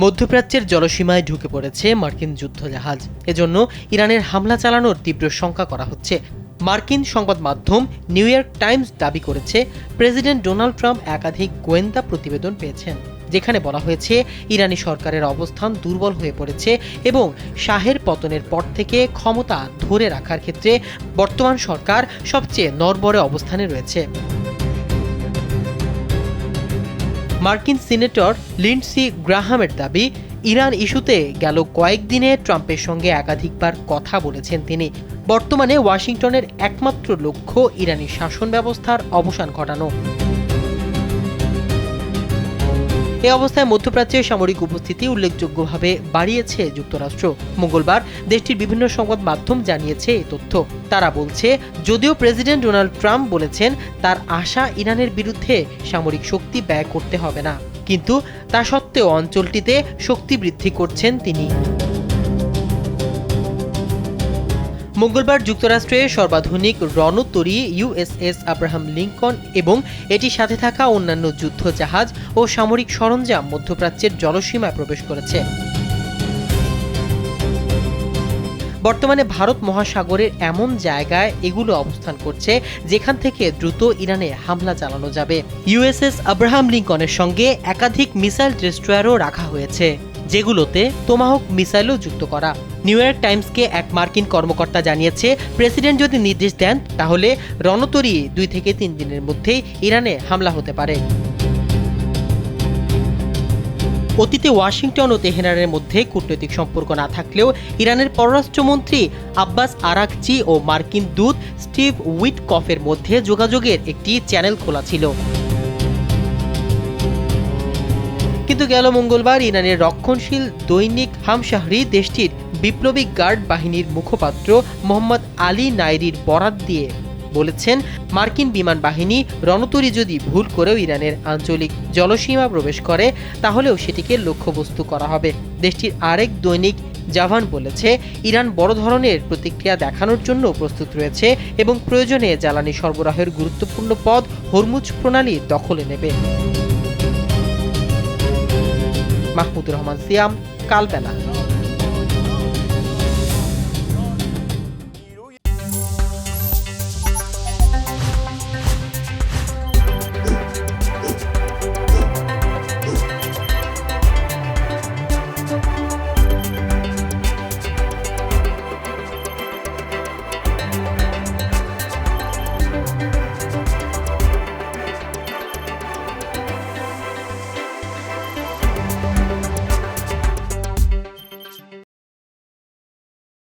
মধ্যপ্রাচ্যের জলসীমায় ঢুকে পড়েছে মার্কিন যুদ্ধজাহাজ। এজন্য ইরানের হামলা চালানোর তীব্র শঙ্কা করা হচ্ছে। মার্কিন সংবাদ মাধ্যম নিউ ইয়র্ক টাইমস দাবি করেছে, প্রেসিডেন্ট ডোনাল্ড ট্রাম্প একাধিক গোয়েন্দা প্রতিবেদন পেয়েছেন, যেখানে বলা হয়েছে ইরানি সরকারের অবস্থান দুর্বল হয়ে পড়েছে এবং শাহের পতনের পর থেকে ক্ষমতা ধরে রাখার ক্ষেত্রে বর্তমান সরকার সবচেয়ে নড়বড়ে অবস্থানে রয়েছে। মার্কিন সিনেটর লিন্ডসি গ্রাহামের দাবি, ইরান ইস্যুতে গেল কয়েকদিনে ট্রাম্পের সঙ্গে একাধিকবার কথা বলেছেন তিনি। বর্তমানে ওয়াশিংটনের একমাত্র লক্ষ্য ইরানি শাসন ব্যবস্থার অবসান ঘটানো। এ অবস্থায় মধ্যপ্রাচ্যে সামরিক উপস্থিতি উল্লেখযোগ্যভাবে বাড়িয়েছে যুক্তরাষ্ট্র। মঙ্গলবার দেশটির বিভিন্ন সংবাদ মাধ্যম জানিয়েছে এই তথ্য। তারা বলছে, যদিও প্রেসিডেন্ট ডোনাল্ড ট্রাম্প বলেছেন তার আশা ইরানের বিরুদ্ধে সামরিক শক্তি ব্যয় করতে হবে না, কিন্তু তা সত্ত্বেও অঞ্চলটিতে শক্তি বৃদ্ধি করছেন তিনি। মঙ্গলবার যুক্তরাষ্ট্রের সর্বাধুনিক রণতরী ইউএসএস আব্রাহাম লিঙ্কন এবং এটির সাথে থাকা অন্যান্য যুদ্ধ জাহাজ ও সামরিক সরঞ্জাম মধ্যপ্রাচ্যের জলসীমায় প্রবেশ করেছে। বর্তমানে ভারত মহাসাগরের এমন জায়গায় এগুলো অবস্থান করছে যেখান থেকে দ্রুত ইরানে হামলা চালানো যাবে। ইউএসএস আব্রাহাম লিঙ্কনের সঙ্গে একাধিক মিসাইল ডেস্ট্রয়ারও রাখা হয়েছে, যেগুলোতে তোমাহক মিসাইলও যুক্ত করা। নিউ ইয়র্ক টাইমসকে এক মার্কিন কর্মকর্তা জানিয়েছে, প্রেসিডেন্ট যদি নির্দেশ দেন তাহলে রণতরী 2 থেকে 3 দিনের মধ্যেই ইরানে হামলা হতে পারে। অতীতে ওয়াশিংটন ও তেহরানের মধ্যে কূটনৈতিক সম্পর্ক না থাকলেও ইরানের পররাষ্ট্রমন্ত্রী আব্বাস আরাকচি ও মার্কিন দূত স্টিভ উইটকফের মধ্যে যোগাযোগের একটি চ্যানেল খোলা ছিল। কিন্তু গেল মঙ্গলবার ইরানের রক্ষণশীল দৈনিক হামশাহরি দেশটির বিপ্লবী গার্ড বাহিনীর মুখপাত্র মোহাম্মদ আলী নাইরির বরাত দিয়ে বলেছেন, মার্কিন বিমান বাহিনী রণতরী যদি ভুল করেও ইরানের আঞ্চলিক জলসীমা প্রবেশ করে তাহলেও সেটিকে লক্ষ্যবস্তু করা হবে। দেশটির আরেক দৈনিক জাভান বলেছে, ইরান বড় ধরনের প্রতিক্রিয়া দেখানোর জন্য প্রস্তুত রয়েছে এবং প্রয়োজনে জ্বালানি সরবরাহের গুরুত্বপূর্ণ পথ হরমুজ প্রণালী দখলে নেবে। মাহমুদুর রহমান সিয়াম, কালবেলা।